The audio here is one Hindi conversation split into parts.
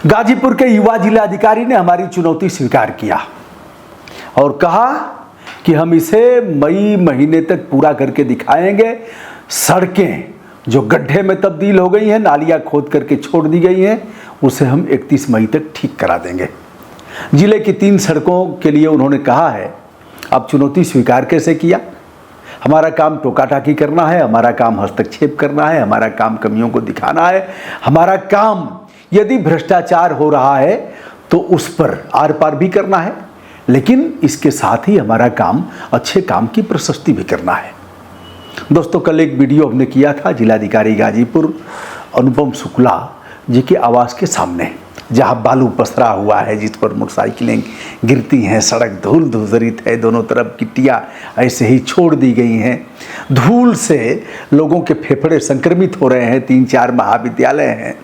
गाजीपुर के युवा जिलाधिकारी ने हमारी चुनौती स्वीकार किया और कहा कि हम इसे मई महीने तक पूरा करके दिखाएंगे। सड़कें जो गड्ढे में तब्दील हो गई हैं, नालियां खोद करके छोड़ दी गई हैं, उसे हम 31 मई तक ठीक करा देंगे। जिले की 3 सड़कों के लिए उन्होंने कहा है। अब चुनौती स्वीकार कैसे किया? हमारा काम टोका-टाकी करना है, हमारा काम हस्तक्षेप करना है, हमारा काम कमियों को दिखाना है, हमारा काम यदि भ्रष्टाचार हो रहा है तो उस पर आर पार भी करना है, लेकिन इसके साथ ही हमारा काम अच्छे काम की प्रशस्ति भी करना है। दोस्तों, कल एक वीडियो हमने किया था जिलाधिकारी गाजीपुर अनुपम शुक्ला जी के आवास के सामने, जहां बालू पसरा हुआ है, जिस पर मोटरसाइकिलें गिरती हैं, सड़क धूल धूसरित है, दोनों तरफ गिट्टियाँ ऐसे ही छोड़ दी गई हैं। धूल से लोगों के फेफड़े संक्रमित हो रहे हैं। 3-4 महाविद्यालय हैं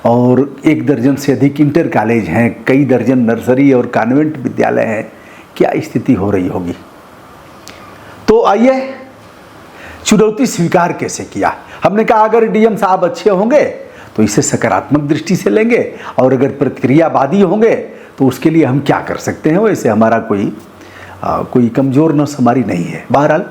और 1 दर्जन से अधिक इंटर कॉलेज हैं, कई दर्जन नर्सरी और कॉन्वेंट विद्यालय हैं। क्या स्थिति हो रही होगी? तो आइए, चुनौती स्वीकार कैसे किया। हमने कहा अगर डीएम साहब अच्छे होंगे तो इसे सकारात्मक दृष्टि से लेंगे, और अगर प्रतिक्रियावादी होंगे तो उसके लिए हम क्या कर सकते हैं। वैसे हमारा कोई कमज़ोर नस हमारी नहीं है। बहरहाल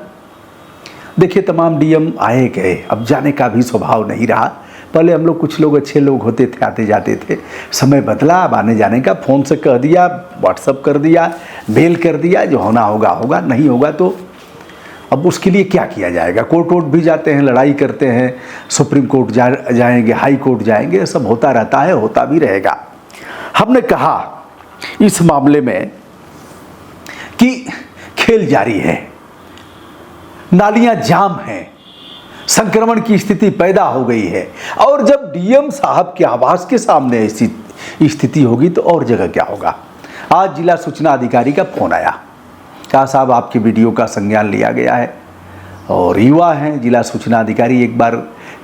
देखिए, तमाम डीएम आए गए, अब जाने का भी स्वभाव नहीं रहा। पहले हम लोग कुछ लोग अच्छे लोग होते थे, आते जाते थे। समय बदला, अब आने जाने का फ़ोन से कह दिया, व्हाट्सअप कर दिया, मेल कर दिया, जो होना होगा होगा, नहीं होगा तो अब उसके लिए क्या किया जाएगा। कोर्ट वोट भी जाते हैं, लड़ाई करते हैं, सुप्रीम कोर्ट जाएंगे, हाई कोर्ट जाएंगे, ये सब होता रहता है, होता भी रहेगा। हमने कहा इस मामले में कि खेल जारी है, नालियां जाम हैं, संक्रमण की स्थिति पैदा हो गई है, और जब डीएम साहब के आवास के सामने ऐसी स्थिति होगी तो और जगह क्या होगा। आज जिला सूचना अधिकारी का फोन आया, कहा साहब आपकी वीडियो का संज्ञान लिया गया है, और युवा हैं जिला सूचना अधिकारी। एक बार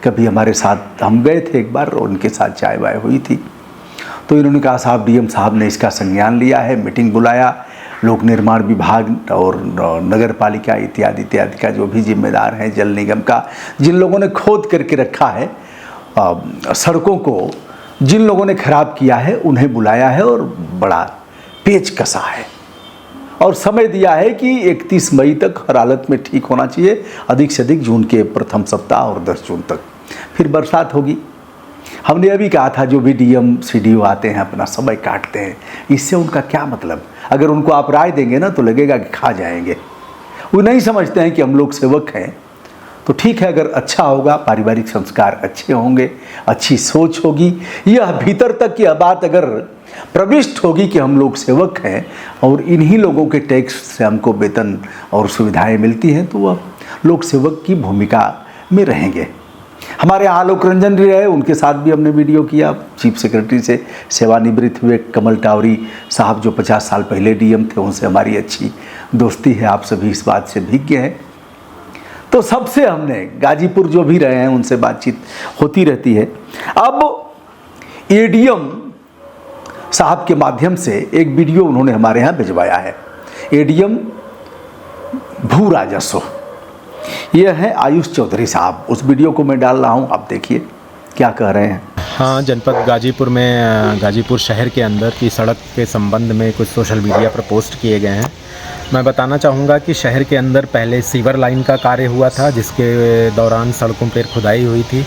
कभी हमारे साथ हम गए थे, एक बार उनके साथ चाय वाय हुई थी, तो इन्होंने कहा साहब डीएम साहब ने इसका संज्ञान लिया है, मीटिंग बुलाया, लोक निर्माण विभाग और नगर पालिका इत्यादि इत्यादि का जो भी जिम्मेदार है, जल निगम का, जिन लोगों ने खोद करके रखा है सड़कों को, जिन लोगों ने खराब किया है, उन्हें बुलाया है और बड़ा पेच कसा है और समय दिया है कि 31 मई तक हर हालत में ठीक होना चाहिए, अधिक से अधिक जून के प्रथम सप्ताह और 10 जून तक। फिर बरसात होगी। हमने अभी कहा था जो भी डीएम सीडीओ आते हैं अपना समय काटते हैं, इससे उनका क्या मतलब। अगर उनको आप राय देंगे ना तो लगेगा कि खा जाएंगे। वो नहीं समझते हैं कि हम लोग सेवक हैं। तो ठीक है, अगर अच्छा होगा, पारिवारिक संस्कार अच्छे होंगे, अच्छी सोच होगी, यह भीतर तक की बात अगर प्रविष्ट होगी कि हम लोग सेवक हैं और इन्हीं लोगों के टैक्स से हमको वेतन और सुविधाएं मिलती हैं, तो वह लोग सेवक की भूमिका में रहेंगे। हमारे यहाँ आलोक रंजन जी रहे, उनके साथ भी हमने वीडियो किया। चीफ सेक्रेटरी से सेवानिवृत्त हुए कमल टावरी साहब जो 50 साल पहले डीएम थे, उनसे हमारी अच्छी दोस्ती है, आप सभी इस बात से भिज्ञ हैं। तो सबसे हमने गाजीपुर जो भी रहे हैं उनसे बातचीत होती रहती है। अब एडीएम साहब के माध्यम से एक वीडियो उन्होंने हमारे यहाँ भिजवाया है। एडीएम भू राजस्व, यह है आयुष चौधरी साहब। उस वीडियो को मैं डाल रहा हूँ, आप देखिए क्या कह रहे हैं। हाँ, जनपद गाजीपुर में गाजीपुर शहर के अंदर की सड़क के संबंध में कुछ सोशल मीडिया पर पोस्ट किए गए हैं। मैं बताना चाहूँगा कि शहर के अंदर पहले सीवर लाइन का कार्य हुआ था, जिसके दौरान सड़कों पर खुदाई हुई थी।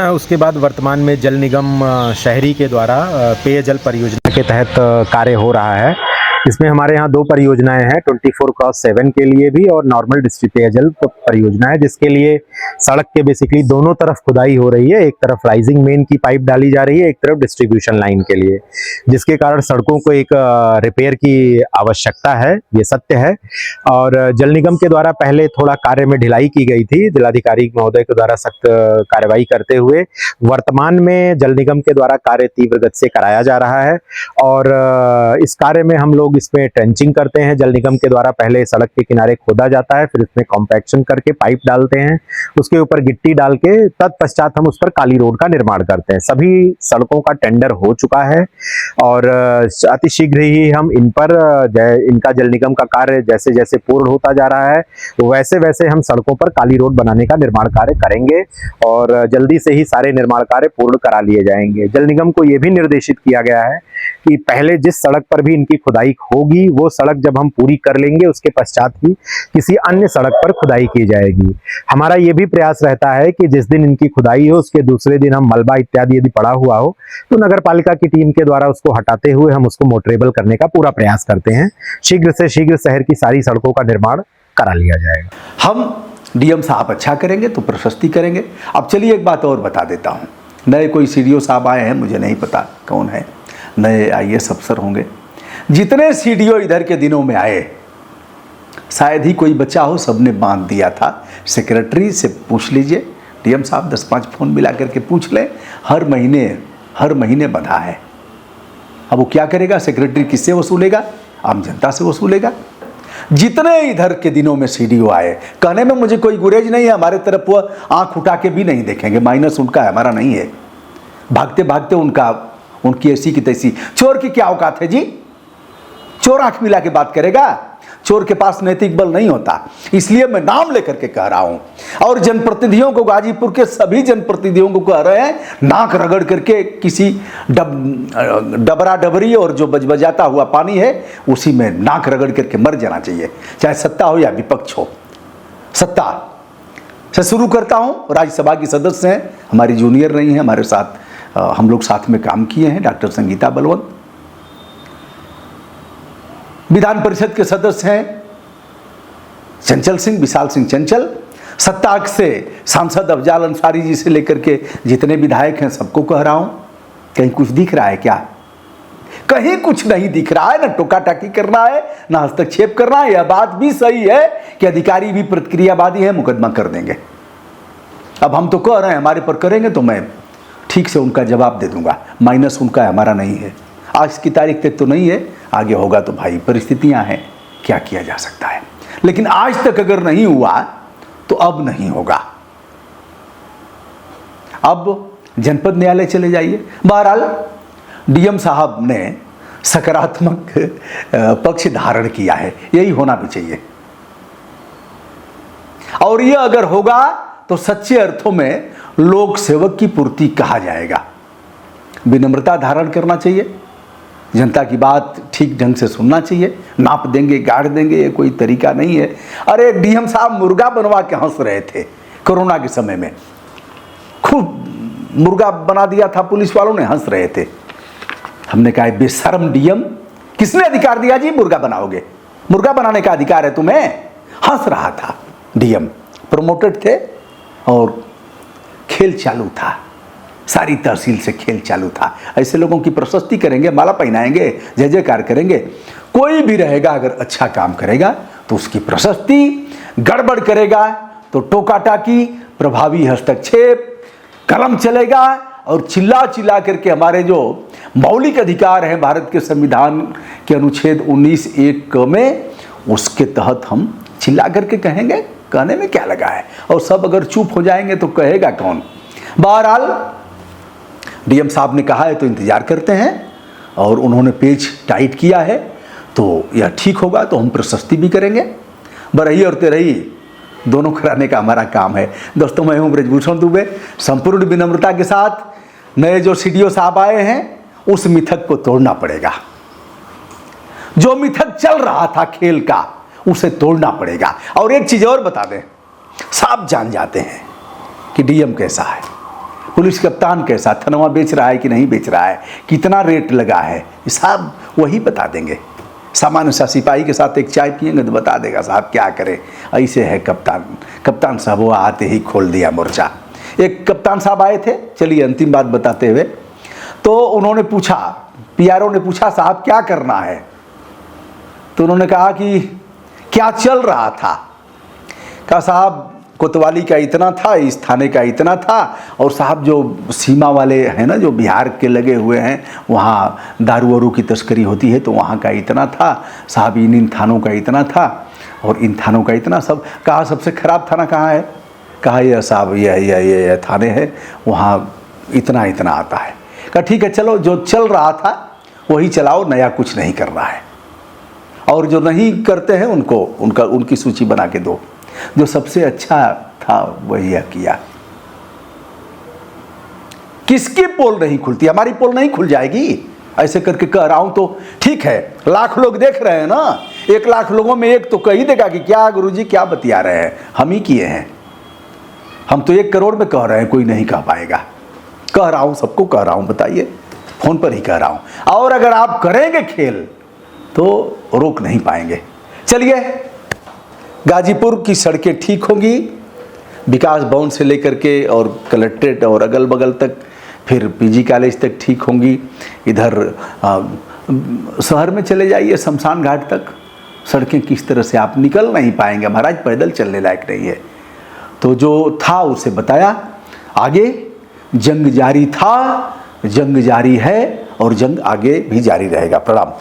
उसके बाद वर्तमान में जल निगम शहरी के द्वारा पेयजल परियोजना के तहत कार्य हो रहा है। इसमें हमारे यहाँ 2 परियोजनाएं हैं, 24/7 के लिए भी और नॉर्मल डिस्ट्रिक्ट पेयजल परियोजना है, जिसके लिए सड़क के बेसिकली दोनों तरफ खुदाई हो रही है। एक तरफ राइजिंग मेन की पाइप डाली जा रही है, एक तरफ डिस्ट्रीब्यूशन लाइन के लिए, जिसके कारण सड़कों को एक रिपेयर की आवश्यकता है, ये सत्य है। और जल निगम के द्वारा पहले थोड़ा कार्य में ढिलाई की गई थी, जिलाधिकारी महोदय के द्वारा सख्त कार्रवाई करते हुए वर्तमान में जल निगम के द्वारा कार्य तीव्र गति से कराया जा रहा है। और इस कार्य में हम लोग लोग इस पे ट्रेंचिंग करते हैं। जल निगम के द्वारा पहले सड़क के किनारे खोदा जाता है, फिर इसमें कॉम्पैक्शन करके पाइप डालते हैं, उसके ऊपर गिट्टी डाल के तत्पश्चात हम उस पर काली रोड का निर्माण करते हैं। सभी सड़कों का टेंडर हो चुका है और अति शीघ्र ही हम इन पर इनका जल निगम का कार्य जैसे जैसे पूर्ण होता जा रहा है वैसे वैसे हम सड़कों पर काली रोड बनाने का निर्माण कार्य करेंगे और जल्दी से ही सारे निर्माण कार्य पूर्ण करा लिए जाएंगे। जल निगम को यह भी निर्देशित किया गया है कि पहले जिस सड़क पर भी इनकी खुदाई होगी वो सड़क जब हम पूरी कर लेंगे उसके पश्चात ही किसी अन्य सड़क पर खुदाई की जाएगी। हमारा ये भी प्रयास रहता है कि जिस दिन इनकी खुदाई हो उसके दूसरे दिन हम मलबा इत्यादि यदि पड़ा हुआ हो तो नगर पालिका की टीम के द्वारा उसको हटाते हुए हम उसको मोटरेबल करने का पूरा प्रयास करते हैं। शीघ्र से शीघ्र शहर की सारी सड़कों का निर्माण करा लिया जाएगा। हम डीएम साहब अच्छा करेंगे तो प्रशस्ति करेंगे। अब चलिए एक बात और बता देता हूँ, नए कोई सीडीओ साहब आए हैं, मुझे नहीं पता कौन है, नए आईएएस अफसर होंगे। जितने सीडीओ इधर के दिनों में आए शायद ही कोई बच्चा हो, सबने बांध दिया था। सेक्रेटरी से पूछ लीजिए, डीएम साहब 10-5 फोन मिला करके पूछ लें, हर महीने बंधा है। अब वो क्या करेगा? सेक्रेटरी किससे वसूलेगा? आम जनता से वसूलेगा। जितने इधर के दिनों में सीडीओ आए, कहने में मुझे कोई गुरेज नहीं है, हमारे तरफ वो आंख उठा के भी नहीं देखेंगे, माइनस उनका है, हमारा नहीं है। भागते भागते उनकी ऐसी की तैसी। चोर की क्या औकात है जी? चोर आंख मिला के बात करेगा? चोर के पास नैतिक बल नहीं होता। इसलिए मैं नाम लेकर के कह रहा हूं और जनप्रतिनिधियों को, गाजीपुर के सभी जनप्रतिनिधियों को कह रहे हैं, नाक रगड़ करके किसी डबरा डबरी और जो बजबजाता हुआ पानी है उसी में नाक रगड़ करके मर जाना चाहिए, चाहे सत्ता हो या विपक्ष हो। सत्ता से शुरू करता हूं। राज्यसभा की सदस्य हैं, हमारी जूनियर रही हैं, हमारे साथ हम लोग साथ में काम किए हैं, डॉक्टर संगीता बलवंत। विधान परिषद के सदस्य हैं चंचल सिंह, विशाल सिंह चंचल। सत्ता से सांसद अफजाल अंसारी जी से लेकर के जितने विधायक हैं सबको कह रहा हूं, कहीं कुछ दिख रहा है क्या? कहीं कुछ नहीं दिख रहा है। ना टोका टाकी करना है, ना हस्तक्षेप करना है। यह बात भी सही है कि अधिकारी भी प्रतिक्रियावादी है, मुकदमा कर देंगे। अब हम तो कह रहे हैं, हमारे पर करेंगे तो मैं ठीक से उनका जवाब दे दूंगा। माइनस उनका है, हमारा नहीं है। आज की तारीख तक तो नहीं है, आगे होगा तो भाई परिस्थितियां हैं, क्या किया जा सकता है। लेकिन आज तक अगर नहीं हुआ तो अब नहीं होगा। अब जनपद न्यायालय चले जाइए। बहरहाल डीएम साहब ने सकारात्मक पक्ष धारण किया है, यही होना भी चाहिए। और यह अगर होगा तो सच्चे अर्थों में लोक सेवक की पूर्ति कहा जाएगा। विनम्रता धारण करना चाहिए, जनता की बात ठीक ढंग से सुनना चाहिए। नाप देंगे, गाड़ देंगे, ये कोई तरीका नहीं है। अरे डीएम साहब मुर्गा बनवा के हंस रहे थे कोरोना के समय में, खूब मुर्गा बना दिया था पुलिस वालों ने, हंस रहे थे। हमने कहा बेशर्म डीएम, किसने अधिकार दिया जी मुर्गा बनाओगे? मुर्गा बनाने का अधिकार है तुम्हें? हंस रहा था डीएम। प्रमोटेड थे और खेल चालू था, सारी तहसील से खेल चालू था। ऐसे लोगों की प्रशस्ति करेंगे, माला पहनाएंगे, जय जयकार करेंगे। कोई भी रहेगा अगर अच्छा काम करेगा तो उसकी प्रशस्ति, गड़बड़ करेगा तो टोका टाकी, प्रभावी हस्तक्षेप, कलम चलेगा और चिल्ला चिल्ला करके हमारे जो मौलिक अधिकार हैं भारत के संविधान के अनुच्छेद 19(1) में, उसके तहत हम चिल्ला करके कहेंगे। कहने में क्या लगा है? और सब अगर चुप हो जाएंगे तो कहेगा कौन? बहरहाल डीएम साहब ने कहा है तो इंतजार करते हैं और उन्होंने पेज टाइट किया है तो यह ठीक होगा तो हम प्रशस्ति भी करेंगे। बरही और तेरही दोनों कराने का हमारा काम है। दोस्तों, मैं हूं ब्रजभूषण दुबे। संपूर्ण विनम्रता के साथ नए जो सीडीओ साहब आए हैं उस मिथक को तोड़ना पड़ेगा। जो मिथक चल रहा था खेल का उसे तोड़ना पड़ेगा। और एक चीज और बता दें, साफ जान जाते हैं कि डीएम कैसा है, पुलिस कप्तान कैसा, थनवा बेच रहा है कि नहीं बेच रहा है, कितना रेट लगा है, साहब वही बता देंगे। सामान्य सा सिपाही के साथ एक चाय पिएंगे तो बता देगा साहब क्या करे। ऐसे है कप्तान साहब, वो आते ही खोल दिया मोर्चा। एक कप्तान साहब आए थे, चलिए अंतिम बात बताते हुए, तो उन्होंने पूछा, पीआरओ ने पूछा साहब क्या करना है, तो उन्होंने कहा कि क्या चल रहा था। कहा साहब कोतवाली का इतना था, इस थाने का इतना था, और साहब जो सीमा वाले हैं ना, जो बिहार के लगे हुए हैं, वहाँ दारू वारू की तस्करी होती है, तो वहाँ का इतना था साहब, इन थानों का इतना था, और इन थानों का इतना। सब कहा सबसे ख़राब थाना कहाँ है? कहा ये साहब ये थाने हैं, वहाँ इतना इतना आता है। कहा ठीक है, चलो जो चल रहा था वही चलाओ, नया कुछ नहीं करना है, और जो नहीं करते हैं उनकी सूची बना के दो। जो सबसे अच्छा था वही किया। किसकी पोल नहीं खुलती? हमारी पोल नहीं खुल जाएगी? ऐसे करके कह रहा हूं तो ठीक है, लाख लोग देख रहे हैं ना, 1 लाख लोगों में एक तो कह ही देगा कि क्या गुरुजी क्या बतिया रहे हैं, हम ही किए हैं। हम तो 1 करोड़ में कह रहे हैं, कोई नहीं कह पाएगा। कह रहा हूं, सबको कह रहा हूं, बताइए, फोन पर ही कह रहा हूं। और अगर आप करेंगे खेल तो रोक नहीं पाएंगे। चलिए, गाजीपुर की सड़कें ठीक होंगी, विकास भवन से लेकर के और कलेक्ट्रेट और अगल बगल तक, फिर पीजी कॉलेज तक ठीक होंगी। इधर शहर में चले जाइए, शमशान घाट तक सड़कें किस तरह से, आप निकल नहीं पाएंगे महाराज, पैदल चलने लायक नहीं है। तो जो था उसे बताया। आगे जंग जारी था, जंग जारी है, और जंग आगे भी जारी रहेगा। प्रणाम।